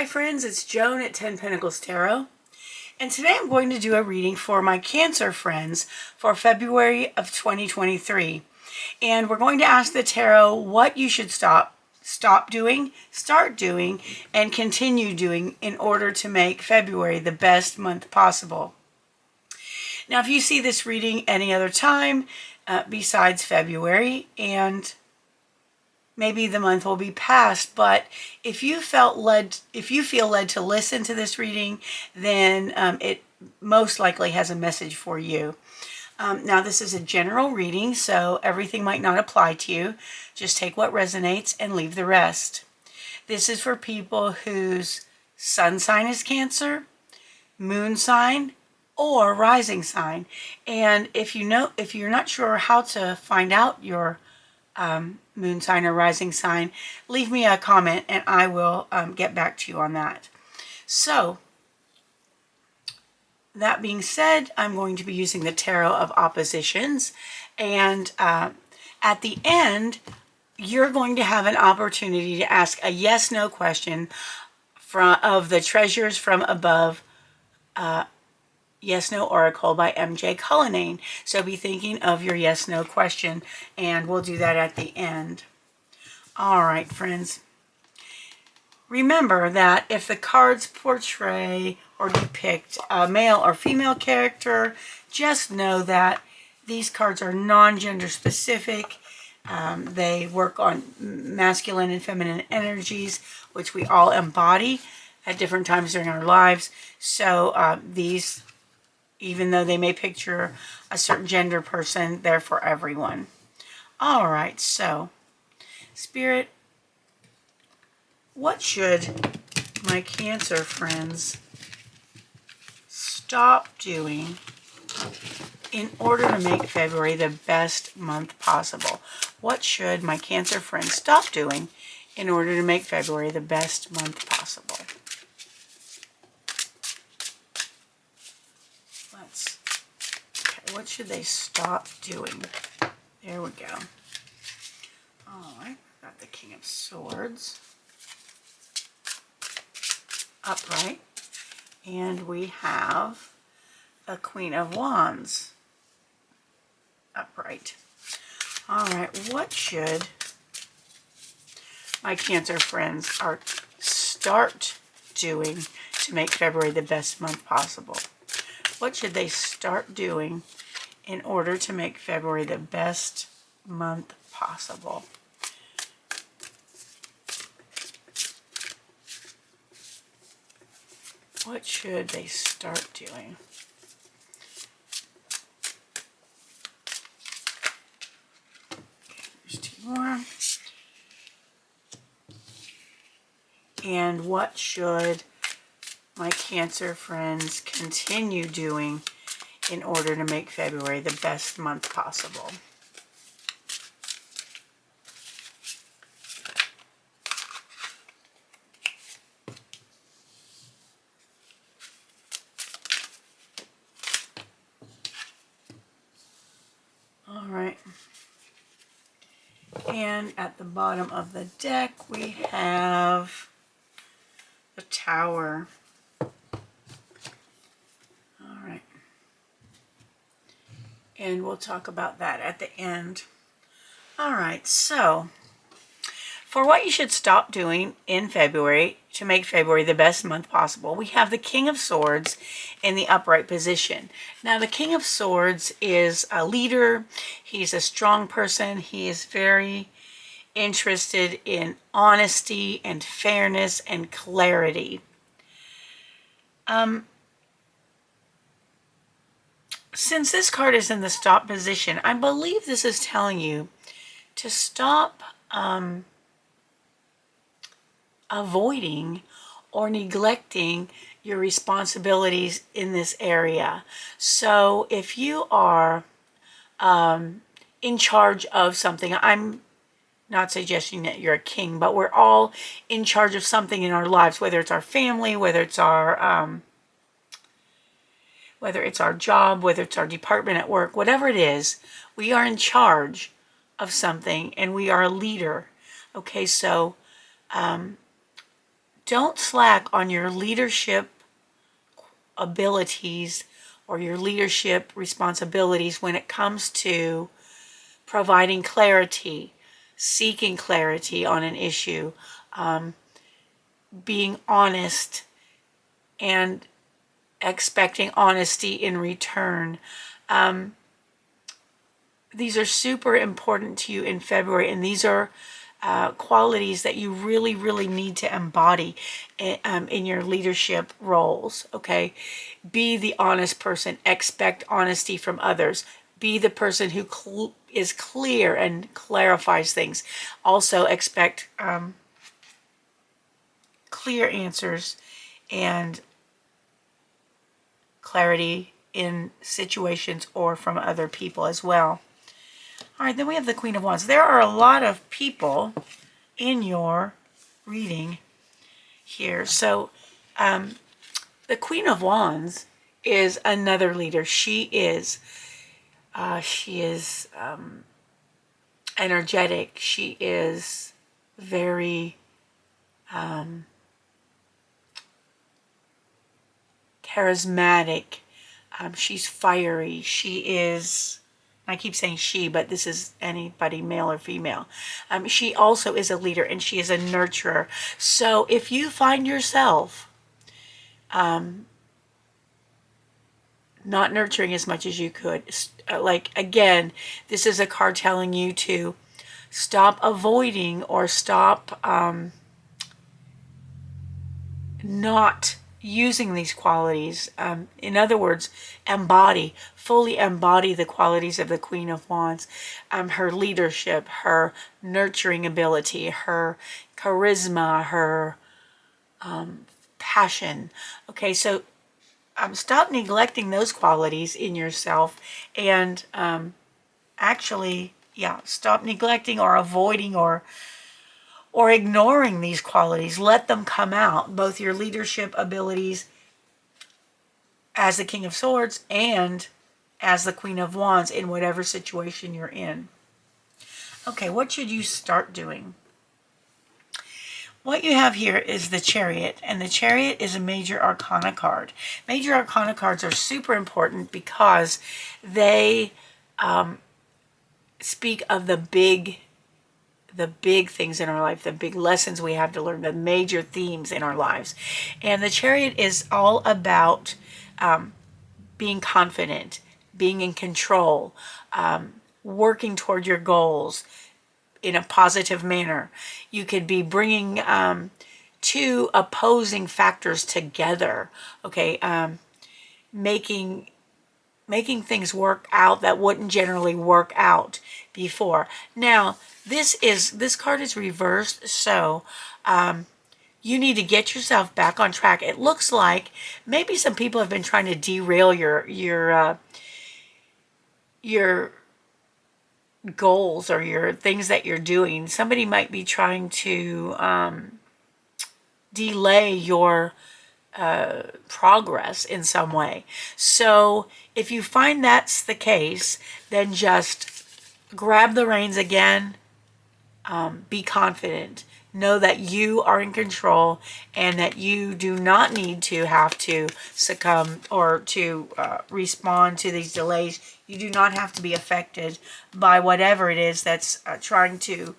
Hi friends, it's Joan at 10 Pentacles Tarot, and today I'm going to do a reading for my Cancer friends for February of 2023. And we're going to ask the tarot what you should stop doing, start doing, and continue doing in order to make February the best month possible. Now, if you see this reading any other time besides February, and maybe the month will be past, but if you feel led to listen to this reading, then it most likely has a message for you. Now, this is a general reading, so everything might not apply to you. Just take what resonates and leave the rest. This is for people whose sun sign is Cancer, moon sign, or rising sign. And if you're not sure how to find out your moon sign or rising sign, leave me a comment and I will get back to you on that. So, that being said, I'm going to be using the Tarot of Oppositions, and at the end, you're going to have an opportunity to ask a yes/no question of the Treasures from Above Yes/No Oracle by MJ Cullinane. So be thinking of your yes/no question, and we'll do that at the end. All right, friends. Remember that if the cards portray or depict a male or female character, just know that these cards are non-gender specific. They work on masculine and feminine energies, which we all embody at different times during our lives. So these, even though they may picture a certain gender person, they're for everyone. All right, so Spirit, what should my Cancer friends stop doing in order to make February the best month possible? What should my Cancer friends stop doing in order to make February the best month possible? Okay, what should they stop doing? There we go. All right, got the King of Swords upright, and we have a Queen of Wands upright. All right, what should my Cancer friends start doing to make February the best month possible? What should they start doing in order to make February the best month possible? What should they start doing? Okay, there's two more. And what should my Cancer friends continue doing in order to make February the best month possible? All right. And at the bottom of the deck, we have the Tower. All right. And we'll talk about that at the end. All right, so for what you should stop doing in February to make February the best month possible, we have the King of Swords in the upright position. Now, the King of Swords is a leader. He's a strong person. He is very interested in honesty and fairness and clarity. Since this card is in the stop position, I believe this is telling you to stop avoiding or neglecting your responsibilities in this area. So if you are in charge of something, I'm not suggesting that you're a king, but we're all in charge of something in our lives, whether it's our family, whether it's our job, whether it's our department at work, whatever it is, we are in charge of something and we are a leader. Okay, so don't slack on your leadership abilities or your leadership responsibilities when it comes to providing clarity, seeking clarity on an issue, being honest and expecting honesty in return. These are super important to you in February, and these are qualities that you really, really need to embody in your leadership roles, okay? Be the honest person. Expect honesty from others. Be the person who is clear and clarifies things. Also expect clear answers and clarity in situations or from other people as well. All right, then we have the Queen of Wands. There are a lot of people in your reading here. So the Queen of Wands is another leader. She is energetic. She is very charismatic. She's fiery. She is, I keep saying she, but this is anybody, male or female. She also is a leader, and she is a nurturer. So if you find yourself not nurturing as much as you could, like, again, this is a card telling you to stop avoiding or stop not using these qualities. In other words, fully embody the qualities of the Queen of Wands. Her leadership, her nurturing ability, her charisma, her passion. Okay, so stop neglecting those qualities in yourself, and actually, stop neglecting or avoiding or ignoring these qualities. Let them come out, both your leadership abilities as the King of Swords and as the Queen of Wands in whatever situation you're in. Okay, what should you start doing? What you have here is the Chariot, and the Chariot is a Major Arcana card. Major Arcana cards are super important because they speak of the big things in our life, the big lessons we have to learn, the major themes in our lives. And the Chariot is all about being confident, being in control, working toward your goals in a positive manner. You could be bringing two opposing factors together, okay? Making things work out that wouldn't generally work out before. Now, this card is reversed, so you need to get yourself back on track. It looks like maybe some people have been trying to derail your goals or your things that you're doing. Somebody might be trying to delay your progress in some way. So if you find that's the case, then just grab the reins again. Be confident. Know that you are in control and that you do not need to have to succumb or to respond to these delays. You do not have to be affected by whatever it is that's trying to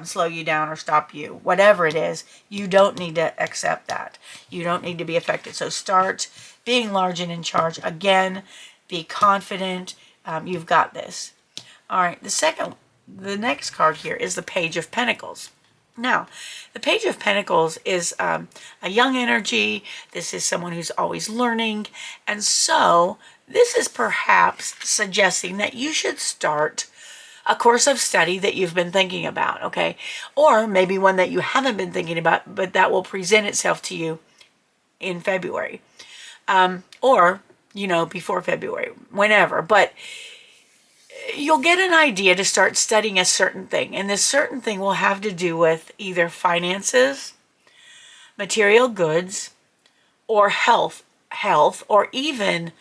slow you down or stop you. Whatever it is, you don't need to accept that. You don't need to be affected. So start being large and in charge. Again, be confident. You've got this. All right, the next card here is the Page of Pentacles. Now, the Page of Pentacles is a young energy. This is someone who's always learning. And so this is perhaps suggesting that you should start a course of study that you've been thinking about, okay? Or maybe one that you haven't been thinking about, but that will present itself to you in February. Or, before February, whenever. But you'll get an idea to start studying a certain thing. And this certain thing will have to do with either finances, material goods, or health, or even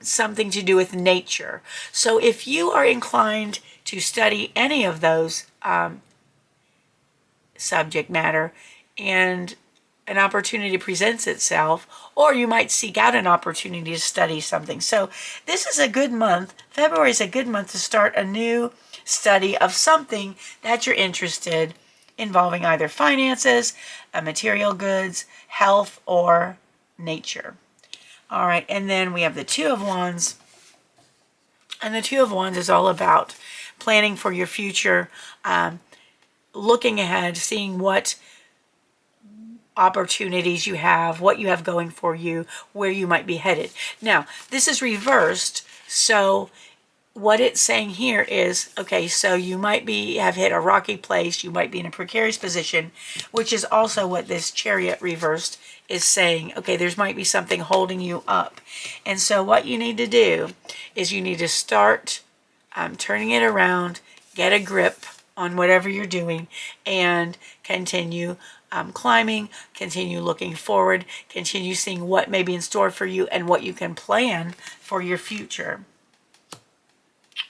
something to do with nature. So if you are inclined to study any of those subject matter and an opportunity presents itself, or you might seek out an opportunity to study something. So this is a good month. February is a good month to start a new study of something that you're interested in, involving either finances, material goods, health, or nature. All right, and then we have the Two of Wands. And the Two of Wands is all about planning for your future, looking ahead, seeing what opportunities you have, what you have going for you, where you might be headed. Now, this is reversed, so what it's saying here is, okay, so you might have hit a rocky place, you might be in a precarious position, which is also what this Chariot reversed is saying. Okay, there might be something holding you up. And so what you need to do is you need to start turning it around, get a grip on whatever you're doing, and continue climbing, continue looking forward, continue seeing what may be in store for you and what you can plan for your future.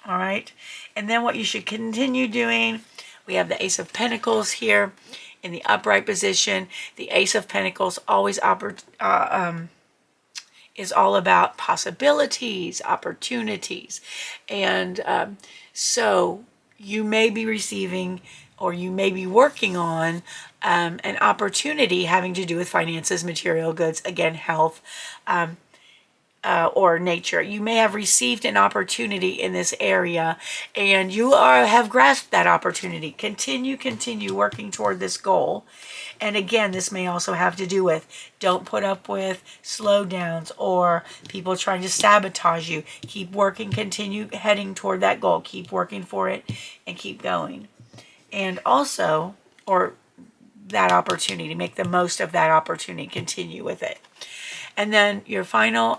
All right, and then what you should continue doing, we have the Ace of Pentacles here in the upright position. The Ace of Pentacles always is all about possibilities, opportunities, and so you may be receiving, or you may be working on an opportunity having to do with finances, material goods, again, health, or nature. You may have received an opportunity in this area, and you have grasped that opportunity. Continue working toward this goal. And again, this may also have to do with, don't put up with slowdowns or people trying to sabotage you. Keep working, continue heading toward that goal. Keep working for it and keep going. And also, or that opportunity, make the most of that opportunity, continue with it. And then your final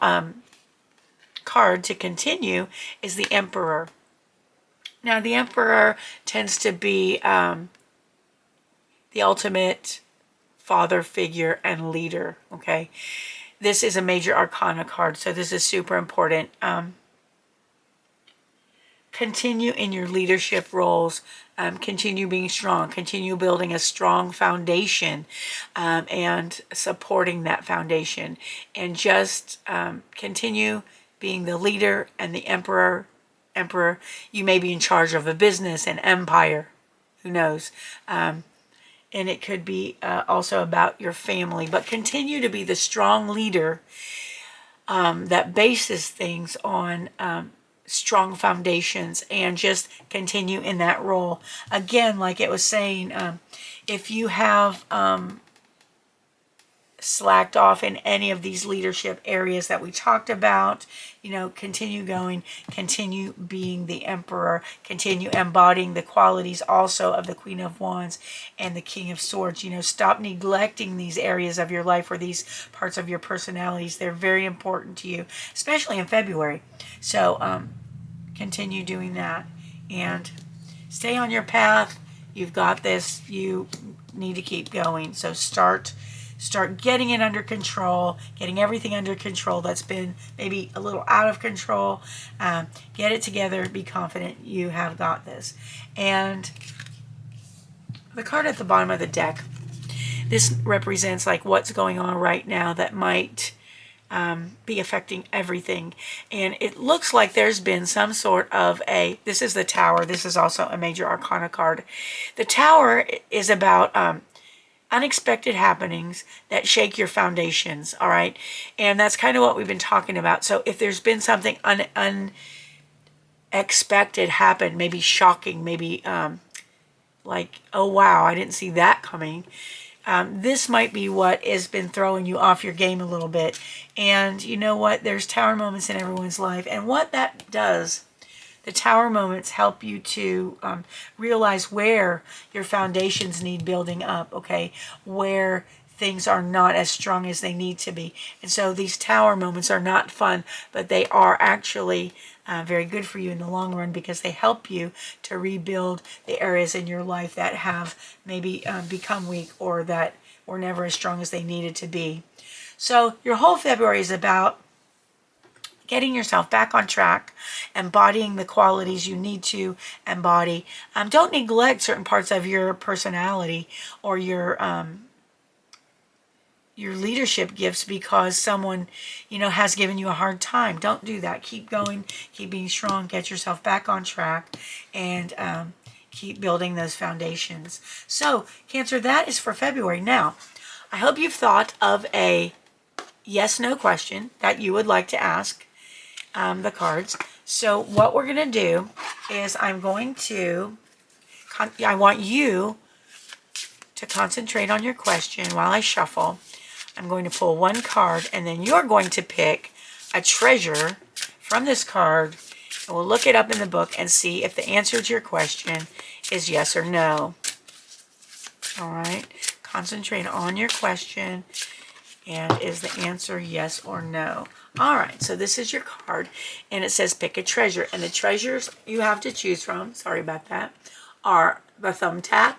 card to continue is the Emperor. Now, the Emperor tends to be the ultimate father figure and leader, okay? This is a major arcana card, so this is super important. Continue in your leadership roles. Continue being strong. Continue building a strong foundation and supporting that foundation. And just continue being the leader and the emperor. You may be in charge of a business, an empire. Who knows? And it could be also about your family. But continue to be the strong leader that bases things on strong foundations, and just continue in that role. Again, like it was saying, if you have slacked off in any of these leadership areas that we talked about, continue going, continue being the Emperor, continue embodying the qualities also of the Queen of Wands and the King of Swords. Stop neglecting these areas of your life or these parts of your personalities. They're very important to you, especially in February. So continue doing that and stay on your path. You've got this. You need to keep going. So start getting it under control, getting everything under control that's been maybe a little out of control. Get it together. Be confident. You have got this. And the card at the bottom of the deck, this represents like what's going on right now that might be affecting everything. And it looks like there's been some sort of this is the Tower. This is also a major arcana card. The Tower is about unexpected happenings that shake your foundations, all right? And that's kind of what we've been talking about. So if there's been something unexpected happen, maybe shocking, maybe like, oh wow, I didn't see that coming. This might be what has been throwing you off your game a little bit. And you know what? There's Tower moments in everyone's life. And what that does, the Tower moments help you to realize where your foundations need building up, okay? Where things are not as strong as they need to be. And so these Tower moments are not fun, but they are actually very good for you in the long run, because they help you to rebuild the areas in your life that have maybe become weak or that were never as strong as they needed to be. So your whole February is about getting yourself back on track, embodying the qualities you need to embody. Don't neglect certain parts of your personality or your your leadership gifts because someone, has given you a hard time. Don't do that. Keep going, keep being strong, get yourself back on track, and keep building those foundations. So, Cancer, that is for February. Now, I hope you've thought of a yes/no question that you would like to ask the cards. So what we're going to do is I want you to concentrate on your question while I shuffle. I'm going to pull one card, and then you're going to pick a treasure from this card, and we'll look it up in the book and see if the answer to your question is yes or no. All right? Concentrate on your question, and is the answer yes or no? All right, so this is your card, and it says pick a treasure. And the treasures you have to choose from, sorry about that, are the thumbtack,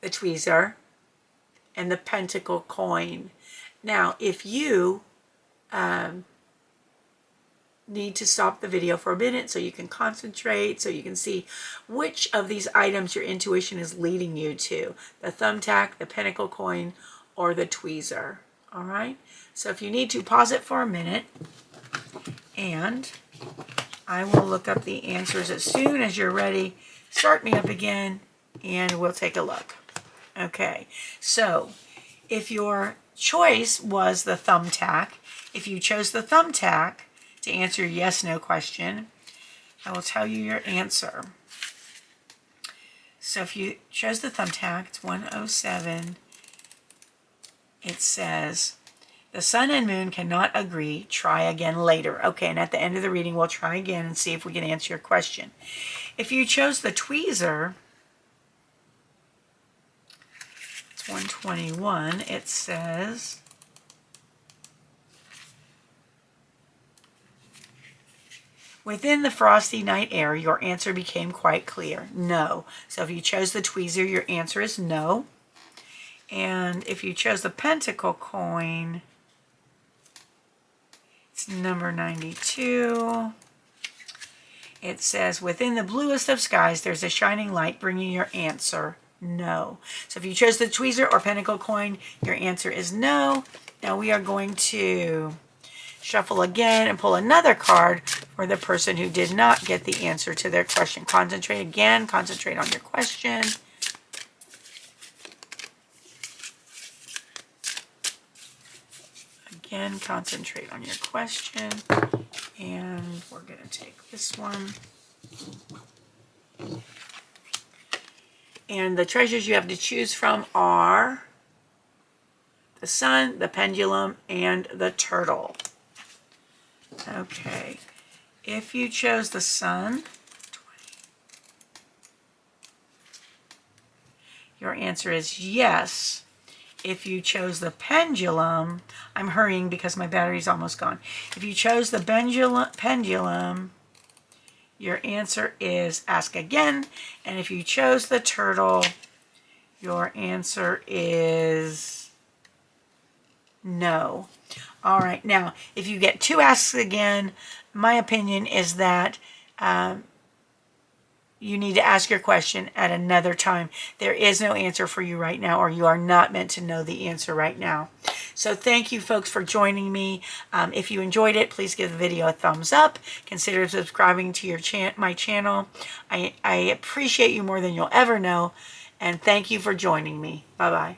the tweezer, and the pentacle coin. Now, if you need to stop the video for a minute so you can concentrate, so you can see which of these items your intuition is leading you to, the thumbtack, the pentacle coin, or the tweezer. All right, so if you need to, pause it for a minute, and I will look up the answers as soon as you're ready. Start me up again, and we'll take a look. Okay, so if your choice was the thumbtack, if you chose the thumbtack to answer your yes/no question, I will tell you your answer. So if you chose the thumbtack, it's 107. It says, the sun and moon cannot agree. Try again later. Okay, and at the end of the reading, we'll try again and see if we can answer your question. If you chose the tweezer, it's 121. It says, within the frosty night air, your answer became quite clear. No. So if you chose the tweezer, your answer is no. And if you chose the pentacle coin, it's number 92. It says, within the bluest of skies, there's a shining light bringing your answer no. So if you chose the tweezer or pentacle coin, your answer is no. Now we are going to shuffle again and pull another card for the person who did not get the answer to their question. Concentrate again. Concentrate on your question. Again, concentrate on your question. And we're going to take this one. And the treasures you have to choose from are the sun, the pendulum, and the turtle. Okay. If you chose the sun, your answer is yes. If you chose the pendulum, I'm hurrying because my battery's almost gone. If you chose the pendulum, your answer is ask again. And if you chose the turtle, your answer is no. All right, now, if you get two asks again, my opinion is that you need to ask your question at another time. There is no answer for you right now, or you are not meant to know the answer right now. So thank you, folks, for joining me. If you enjoyed it, please give the video a thumbs up. Consider subscribing to my channel. I appreciate you more than you'll ever know. And thank you for joining me. Bye-bye.